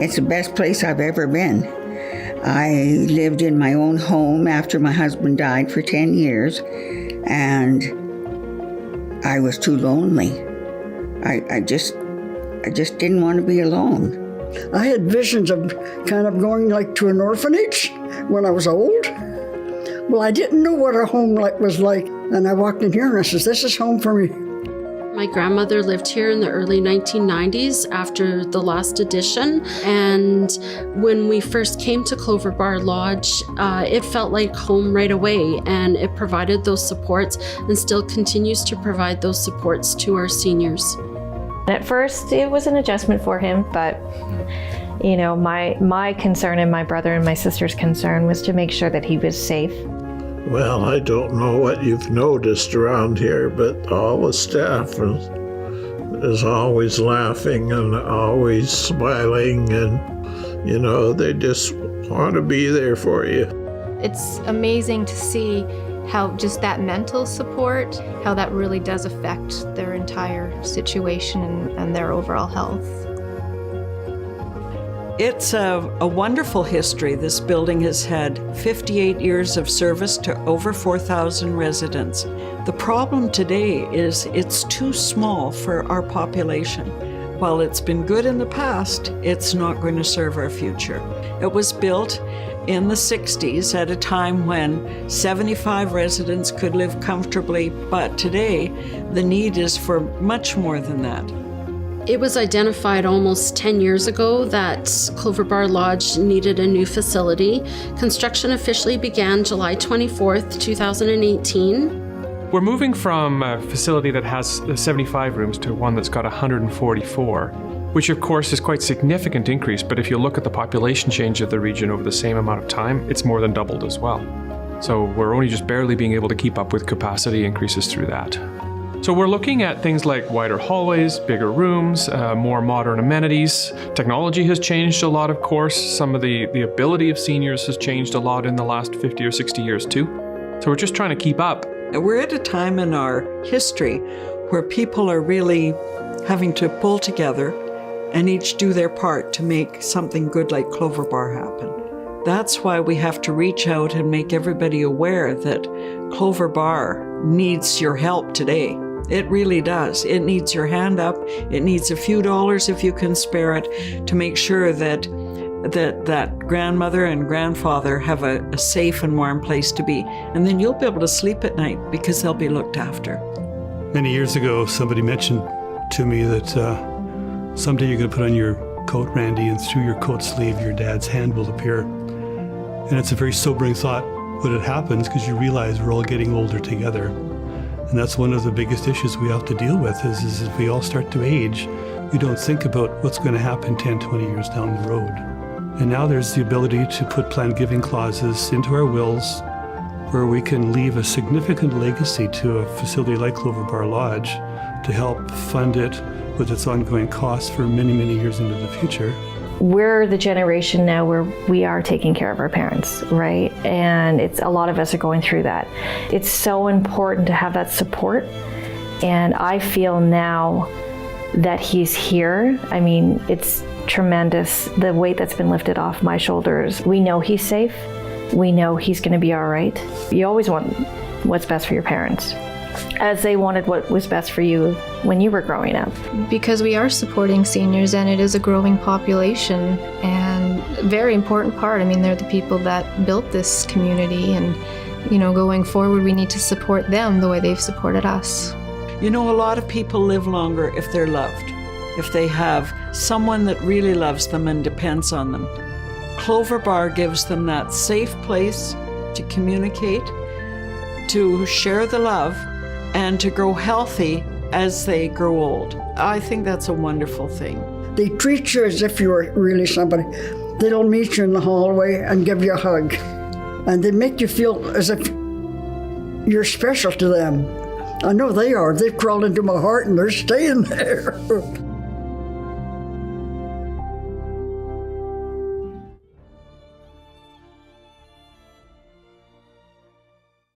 It's the best place I've ever been. I lived in my own home after my husband died for 10 years, and I was too lonely. I just didn't want to be alone. I had visions of kind of going like to an orphanage when I was old. Well, I didn't know what a home was like, and I walked in here and I said, this is home for me. My grandmother lived here in the early 1990s after the last addition, and when we first came to Clover Bar Lodge, it felt like home right away, and it provided those supports and still continues to provide those supports to our seniors. At first, it was an adjustment for him, but you know, my concern and my brother and my sister's concern was to make sure that he was safe. Well, I don't know what you've noticed around here, but all the staff is always laughing and always smiling, and, you know, they just want to be there for you. It's amazing to see how just that mental support, how that really does affect their entire situation and their overall health. It's a wonderful history. This building has had 58 years of service to over 4,000 residents. The problem today is it's too small for our population. While it's been good in the past, it's not going to serve our future. It was built in the 60s at a time when 75 residents could live comfortably, but today the need is for much more than that. It was identified almost 10 years ago that Clover Bar Lodge needed a new facility. Construction officially began July 24th, 2018. We're moving from a facility that has 75 rooms to one that's got 144, which of course is quite a significant increase, but if you look at the population change of the region over the same amount of time, it's more than doubled as well. So we're only just barely being able to keep up with capacity increases through that. So we're looking at things like wider hallways, bigger rooms, more modern amenities. Technology has changed a lot, of course. Some of the ability of seniors has changed a lot in the last 50 or 60 years too. So we're just trying to keep up. We're at a time in our history where people are really having to pull together and each do their part to make something good like Clover Bar happen. That's why we have to reach out and make everybody aware that Clover Bar needs your help today. It really does. It needs your hand up. It needs a few dollars if you can spare it to make sure that grandmother and grandfather have a safe and warm place to be. And then you'll be able to sleep at night because they'll be looked after. Many years ago, somebody mentioned to me that someday you're going to put on your coat, Randy, and through your coat sleeve, your dad's hand will appear. And it's a very sobering thought when it happens because you realize we're all getting older together. And that's one of the biggest issues we have to deal with is if we all start to age, we don't think about what's going to happen 10, 20 years down the road. And now there's the ability to put planned giving clauses into our wills where we can leave a significant legacy to a facility like Clover Bar Lodge to help fund it with its ongoing costs for many, many years into the future. We're the generation now where we are taking care of our parents, right? And a lot of us are going through that. It's so important to have that support. And I feel now that he's here, I mean, it's tremendous, the weight that's been lifted off my shoulders. We know he's safe. We know he's going to be all right. You always want what's best for your parents, as they wanted what was best for you when you were growing up. Because we are supporting seniors and it is a growing population and a very important part. I mean, they're the people that built this community and, you know, going forward, we need to support them the way they've supported us. You know, a lot of people live longer if they're loved, if they have someone that really loves them and depends on them. Clover Bar gives them that safe place to communicate, to share the love, and to grow healthy as they grow old. I think that's a wonderful thing. They treat you as if you were really somebody. They'll meet you in the hallway and give you a hug. And they make you feel as if you're special to them. I know they are. They've crawled into my heart and they're staying there.